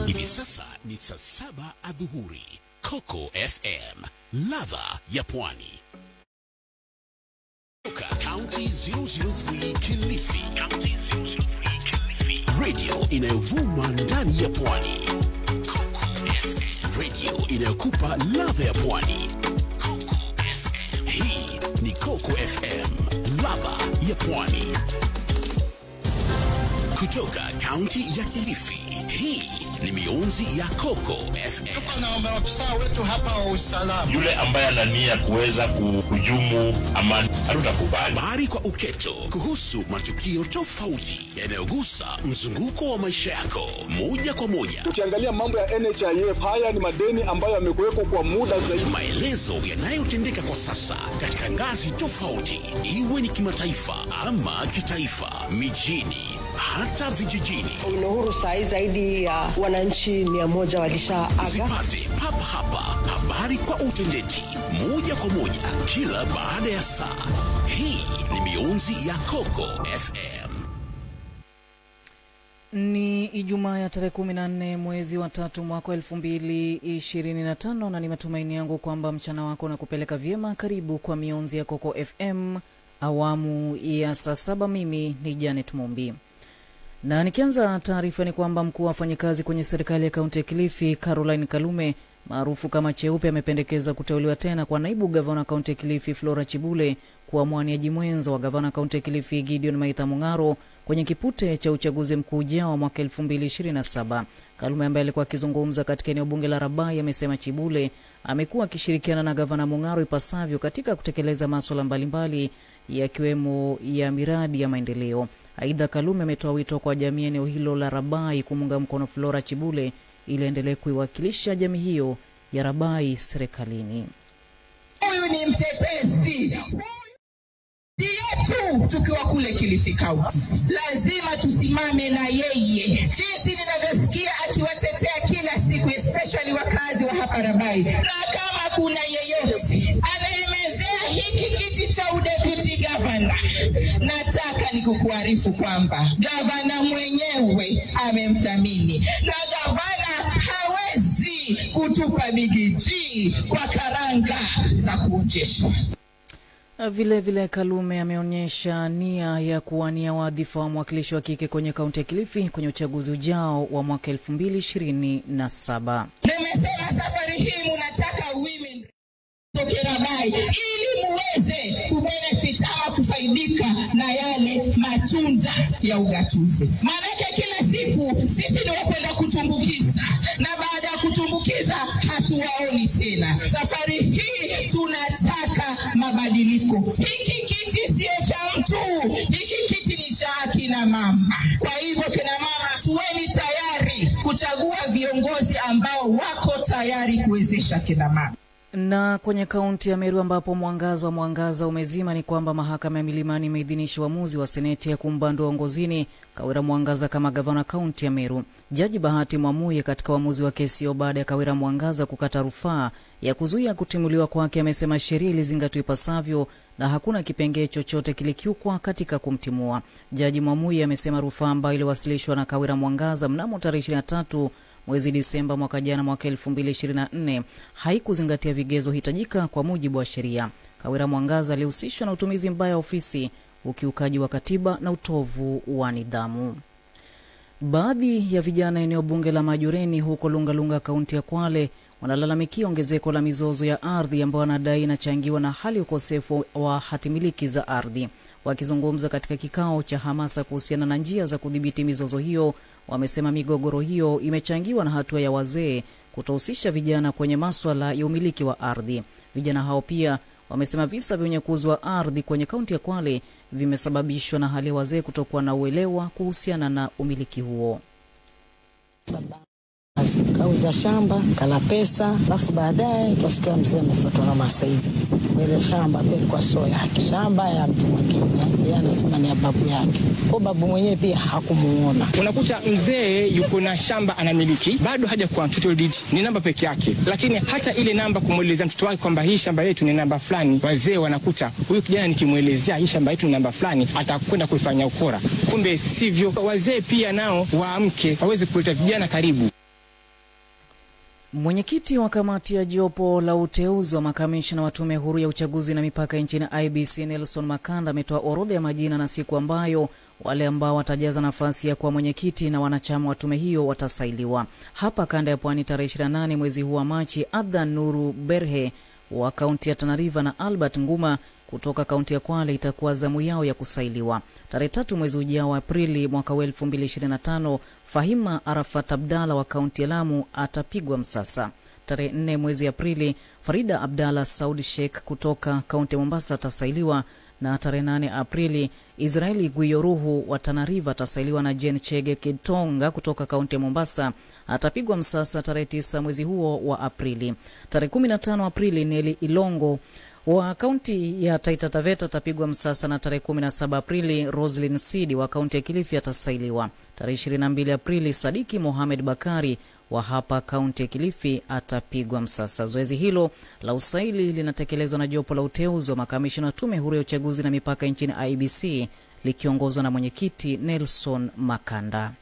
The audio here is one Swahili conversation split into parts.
Hivi sasa ni saa 7 adhuhuri. Coco FM, ladha ya pwani. County 003 Kilifi. Radio inayovuma ndani ya pwani. Coco FM, radio inayokupa ladha ya pwani. Coco FM. Hii ni Coco FM, ladha ya pwani. Kutoka kaunti ya Kilifi, hii ni mionzi ya Coco FM. Tuko na maafisa wetu hapa wa usalama. Yule ambaye anania kuweza kuhujumu amani hatutakubali. Habari kwa uketo kuhusu matukio tofauti yanayogusa mzunguko wa maisha yako moja kwa moja. Ukiangalia mambo ya NHIF, haya ni madeni ambayo yamekuweko kwa muda zaidi. Maelezo yanayotendeka kwa sasa katika ngazi tofauti, iwe ni kimataifa ama kitaifa, mijini hata vijijini. Uhuru saa zaidi ya wananchi 100 walishaaga. Zipate papa hapa habari kwa utendeti moja kwa moja kila baada ya saa. Hii ni mionzi ya Coco FM. Ni Ijumaa ya tarehe 14 mwezi wa 3 mwaka 2025 na ni matumaini yangu kwamba mchana wako na kupeleka vyema. Karibu kwa mionzi ya Coco FM awamu ya saa 7. Mimi ni Janet Mumbi. Na nikianza taarifa ni kwamba mkuu wa wafanyakazi kwenye serikali ya kaunti ya Kilifi Caroline Kalume maarufu kama Cheupe amependekeza kuteuliwa tena kwa naibu gavana kaunti ya Kilifi Flora Chibule kuwa mwaniaji mwenza wa gavana kaunti ya Kilifi Gideon Maitha Mung'aro kwenye kipute cha uchaguzi mkuu ujao wa mwaka 2027. Kalume ambaye alikuwa akizungumza katika eneo bunge la Rabai amesema Chibule amekuwa akishirikiana na gavana Mung'aro ipasavyo katika kutekeleza masuala mbalimbali yakiwemo ya miradi ya maendeleo. Aidha, Kalume ametoa wito kwa jamii eneo hilo la Rabai kumunga mkono Flora Chibule ili endelee kuiwakilisha jamii hiyo ya Rabai serikalini. Huyu ni mtetezi. Yetu tukiwa kule Kilifi County lazima tusimame na yeye, jinsi ninavyosikia akiwatetea kila siku, especially wakazi wa hapa Rabai. Na kama kuna yeyote anaimezea hiki kiti cha deputy governor, nataka nikukuarifu kwamba gavana mwenyewe amemthamini, na gavana hawezi kutupa bigiji kwa karanga za kujesha. Vile Kalume ameonyesha nia ya kuwania wadhifa wa mwakilishi wa kike kwenye kaunti ya Kilifi kwenye uchaguzi ujao wa mwaka 2027. Nimesema safari hii mnataka women toke Rabai ili muweze kubenefit ama kufaidika na yale matunda ya ugatuzi. Maana kila siku sisi ni wakwenda kutumbukiza, na baada ya kutumbukiza hatuwaoni tena. Safari hii tunataka mabadiliko. Hiki kiti sio cha mtu, hiki kiti ni cha kina mama. Kwa hivyo kina mama, tuweni tayari kuchagua viongozi ambao wako tayari kuwezesha kina mama. Na kwenye kaunti ya Meru ambapo mwangaza umezima ni kwamba mahakama ya Milimani imeidhinisha uamuzi wa seneti ya kumbandua uongozini Kawira Mwangaza kama gavana kaunti ya Meru. Jaji Bahati Mwamuye katika uamuzi wa kesi hiyo baada ya Kawira Mwangaza kukata rufaa ya kuzuia kutimuliwa kwake amesema sheria ilizingatiwa ipasavyo na hakuna kipengee chochote kilikiukwa katika kumtimua. Jaji Mwamuye amesema rufaa ambayo iliwasilishwa na Kawira Mwangaza mnamo tarehe 23 mwezi Disemba mwaka jana mwaka 2024 haikuzingatia vigezo hitajika kwa mujibu wa sheria. Kawira Mwangaza alihusishwa na utumizi mbaya wa ofisi, ukiukaji wa katiba na utovu wa nidhamu. Baadhi ya vijana eneo bunge la Majoreni huko Lungalunga kaunti ya Kwale wanalalamikia ongezeko la mizozo ya ardhi ambayo wanadai inachangiwa na hali ukosefu wa hatimiliki za ardhi. Wakizungumza katika kikao cha hamasa kuhusiana na njia za kudhibiti mizozo hiyo, wamesema migogoro hiyo imechangiwa na hatua ya wazee kutohusisha vijana kwenye masuala ya umiliki wa ardhi. Vijana hao pia wamesema visa vya unyakuzi wa ardhi kwenye kaunti ya Kwale vimesababishwa na hali ya wazee kutokuwa na uelewa kuhusiana na umiliki huo. Kauza shamba, kala pesa, alafu baadaye tusikia mzee amefuatwa na masaidi. Ile shamba pia kwa soya yake. Shamba ya mtu mwingine, yeye anasema ni ya babu yake. Kwa babu mwenyewe pia hakumuona. Unakuta mzee yuko na shamba anamiliki, bado haja kwa title deed, ni namba peke yake. Lakini hata ile namba kumuelezea mtoto wake kwamba hii shamba yetu ni namba fulani, wazee wanakuta huyu kijana nikimuelezea hii shamba yetu ni namba fulani, atakwenda kuifanya ukora. Kumbe sivyo. Wazee pia nao waamke, waweze kuleta vijana karibu. Mwenyekiti wa kamati ya jopo la uteuzi wa makamishna wa tume huru ya uchaguzi na mipaka nchini IEBC Nelson Makanda ametoa orodha ya majina na siku ambayo wale ambao watajaza nafasi ya kuwa mwenyekiti na wanachama wa tume hiyo watasailiwa. Hapa kanda ya Pwani tarehe 28 mwezi huu wa Machi, Adhan Nuru Berhe wa kaunti ya Tana River na Albert Nguma kutoka kaunti ya Kwale itakuwa zamu yao ya kusailiwa. Tarehe 3 mwezi ujao wa Aprili mwaka 2025, Fahima Arafat Abdalla wa kaunti ya Lamu atapigwa msasa. Tarehe 4 mwezi Aprili, Farida Abdalla Saud Sheikh kutoka kaunti ya Mombasa atasailiwa, na tarehe 8 Aprili, Israeli Guyoruhu wa Tana River atasailiwa na Jen Chege Kitonga kutoka kaunti ya Mombasa atapigwa msasa tarehe 9 mwezi huo wa Aprili. Tarehe 15 Aprili, Neli Ilongo wa kaunti ya Taita Taveta atapigwa msasa, na tarehe 17 Aprili, Roslyn Sidi wa kaunti ya Kilifi atasailiwa. Tarehe 22 Aprili, Sadiki Mohamed Bakari wa hapa kaunti ya Kilifi atapigwa msasa. Zoezi hilo la usaili linatekelezwa na jopo la uteuzi wa makamishna wa tume huru ya uchaguzi na mipaka nchini IEBC likiongozwa na mwenyekiti Nelson Makanda.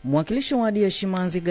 Mwakilishi wa wadi ya Shimanzi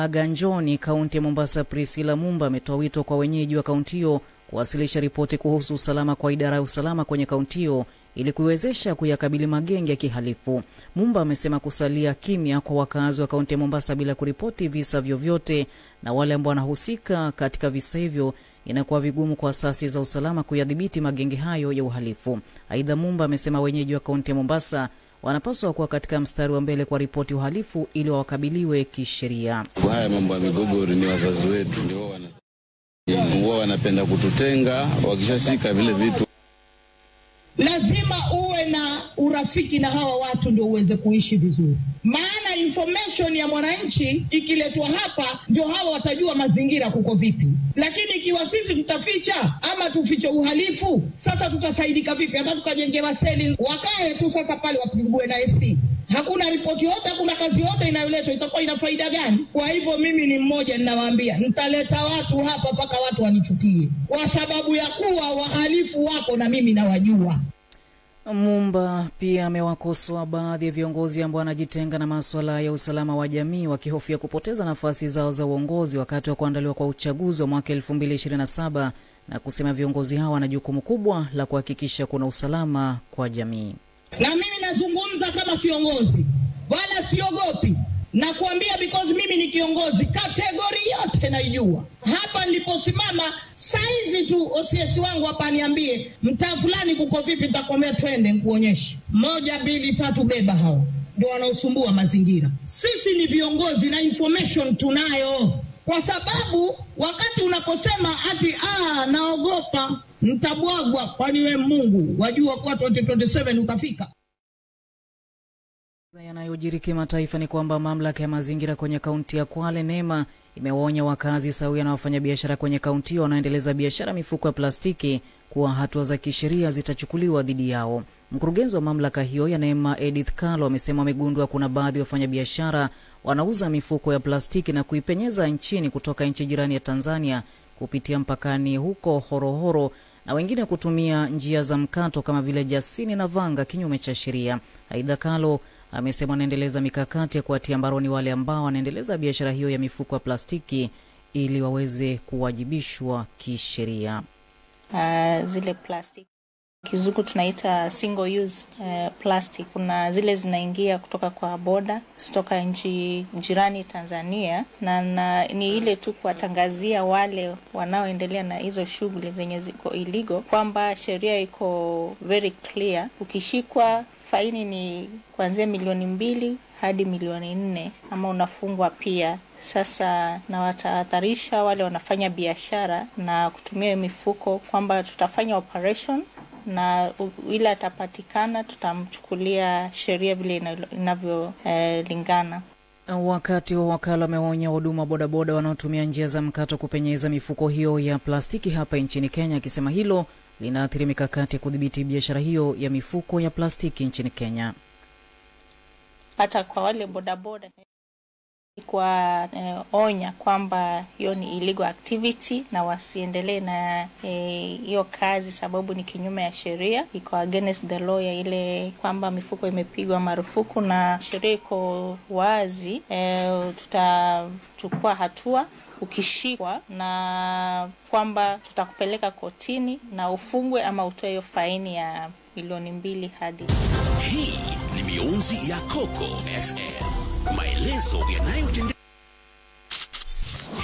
Ganjoni kaunti ya Mombasa Priscilla Mumba ametoa wito kwa wenyeji wa kaunti hiyo kuwasilisha ripoti kuhusu usalama kwa idara ya usalama kwenye kaunti hiyo ili kuiwezesha kuyakabili magenge ya kihalifu. Mumba amesema kusalia kimya kwa wakazi wa kaunti ya Mombasa bila kuripoti visa vyovyote na wale ambao wanahusika katika visa hivyo inakuwa vigumu kwa asasi za usalama kuyadhibiti magenge hayo ya uhalifu. Aidha, Mumba amesema wenyeji wa kaunti ya Mombasa wanapaswa kuwa katika mstari wa mbele kwa ripoti uhalifu ili wakabiliwe kisheria. Haya mambo ya migogoro ni wazazi wetu ndio wanapenda kututenga wakishashika vile vitu. Lazima uwe na urafiki na hawa watu ndio uweze kuishi vizuri. Maana information ya mwananchi ikiletwa hapa ndio hawa watajua mazingira kuko vipi. Lakini ikiwa sisi tutaficha ama tufiche uhalifu, sasa tutasaidika vipi? Hata tukajengewa seli wakae tu sasa pale wapigwe na SC. Hakuna ripoti yote, hakuna kazi yote inayoletwa, itakuwa ina faida gani? Kwa hivyo mimi ni mmoja ninawaambia, nitaleta watu hapa mpaka watu wanichukie kwa sababu ya kuwa wahalifu wako na mimi nawajua. Mumba pia amewakosoa baadhi ya viongozi ambao wanajitenga na masuala ya usalama wa jamii wakihofia kupoteza nafasi zao za uongozi wakati wa kuandaliwa kwa uchaguzi wa mwaka 2027 na kusema viongozi hawa wana jukumu kubwa la kuhakikisha kuna usalama kwa jamii. Na mimi nazungumza kama kiongozi, wala siogopi. Na kuambia because mimi ni kiongozi, kategori yote naijua. Hapa niliposimama saizi tu OCS wangu hapa niambie mtaa fulani kuko vipi, nitakwambia twende nikuonyeshe. 1 2 3 beba hao. Ndio wanaosumbua mazingira. Sisi ni viongozi na information tunayo. Kwa sababu wakati unaposema ati naogopa mtabwagwa, kwani wewe Mungu wajua kwa 2027 utafika. Yanayojiri kimataifa ni kwamba mamlaka ya mazingira kwenye kaunti ya Kwale NEMA imewaonya wakazi sawia na wafanyabiashara kwenye kaunti hiyo wanaendeleza biashara mifuko ya plastiki kuwa hatua za kisheria zitachukuliwa dhidi yao. Mkurugenzi wa mamlaka hiyo ya NEMA Edith Kalo amesema wamegundua kuna baadhi ya wafanyabiashara wanauza mifuko ya plastiki na kuipenyeza nchini kutoka nchi jirani ya Tanzania kupitia mpakani huko Horohoro na wengine kutumia njia za mkato kama vile Jasini na Vanga kinyume cha sheria. Aidha, Kalo amesema wanaendeleza mikakati ya kuwatia mbaroni wale ambao wanaendeleza biashara hiyo ya mifuko ya plastiki ili waweze kuwajibishwa kisheria. Zile plastic kizungu tunaita single use plastic, kuna zile zinaingia kutoka kwa boda kutoka nchi jirani Tanzania, na ni ile tu kuwatangazia wale wanaoendelea na hizo shughuli zenye ziko illegal kwamba sheria iko very clear. Ukishikwa faini ni kuanzia 2 hadi 4 ama unafungwa pia. Sasa na watahadharisha wale wanafanya biashara na kutumia mifuko kwamba tutafanya operation na ile atapatikana tutamchukulia sheria vile inavyolingana. Wakati wa wakala wameonya huduma bodaboda wanaotumia njia za mkato kupenyeza mifuko hiyo ya plastiki hapa nchini Kenya, akisema hilo linaathiri mikakati ya kudhibiti biashara hiyo ya mifuko ya plastiki nchini Kenya. Hata kwa wale bodaboda kwa onya kwamba hiyo ni illegal activity na wasiendelee na hiyo kazi sababu ni kinyume ya sheria, iko against the law ya ile kwamba mifuko imepigwa marufuku na sheria iko wazi. Tutachukua hatua ukishikwa na kwamba tutakupeleka kotini na ufungwe ama utoe hiyo faini ya milioni 2 hadi. Hii ni mionzi ya Coco FM. Maelezo yanayotendeka.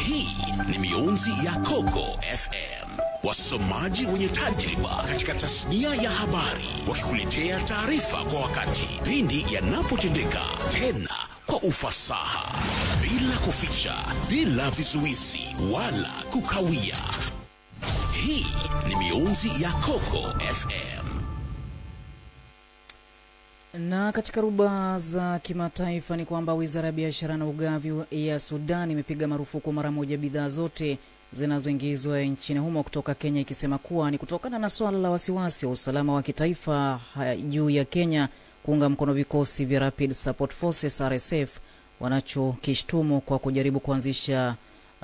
Hii ni mionzi ya Coco FM. Wasomaji wenye tajriba katika tasnia ya habari wakikuletea taarifa kwa wakati pindi yanapotendeka, tena kwa ufasaha, bila kuficha, bila vizuizi wala kukawia. Hii ni mionzi ya Coco FM. Na katika ruba za kimataifa ni kwamba Wizara ya Biashara na Ugavi ya Sudan imepiga marufuku mara moja bidhaa zote zinazoingizwa nchini humo kutoka Kenya, ikisema kuwa ni kutokana na swala la wasiwasi wa usalama wa kitaifa juu ya Kenya kuunga mkono vikosi vya Rapid Support Forces RSF wanachokishtumu kwa kujaribu kuanzisha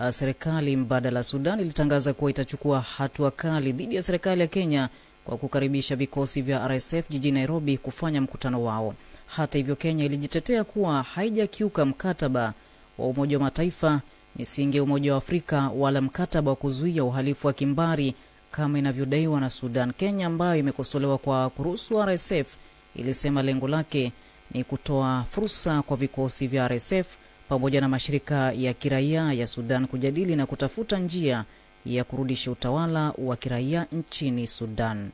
serikali mbadala. Sudan ilitangaza kuwa itachukua hatua kali dhidi ya serikali ya Kenya kwa kukaribisha vikosi vya RSF jijini Nairobi kufanya mkutano wao. Hata hivyo, Kenya ilijitetea kuwa haijakiuka mkataba wa Umoja wa Mataifa, misingi ya Umoja wa Afrika wala mkataba wa kuzuia uhalifu wa kimbari kama inavyodaiwa na Sudan. Kenya, ambayo imekosolewa kwa kuruhusu RSF, ilisema lengo lake ni kutoa fursa kwa vikosi vya RSF pamoja na mashirika ya kiraia ya Sudan kujadili na kutafuta njia ya kurudisha utawala wa kiraia nchini Sudan.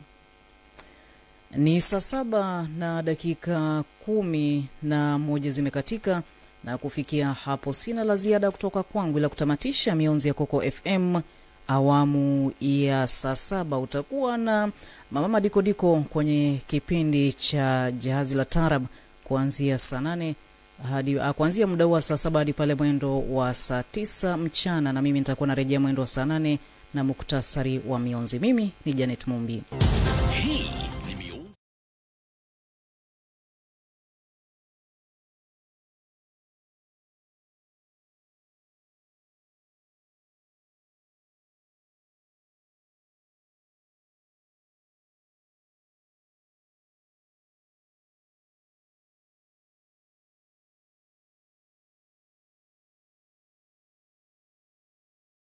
Ni saa 7 na dakika 11 zimekatika, na kufikia hapo sina la ziada kutoka kwangu ila kutamatisha mionzi ya Coco FM awamu ya saa 7. Utakuwa na Mama Madikodiko kwenye kipindi cha Jahazi la Tarab kuanzia saa 8 hadi kuanzia muda wa saa 7 hadi pale mwendo wa saa 9 mchana, na mimi nitakuwa narejea mwendo wa saa 8 na muktasari wa mionzi. Mimi ni Janet Mumbi. Hii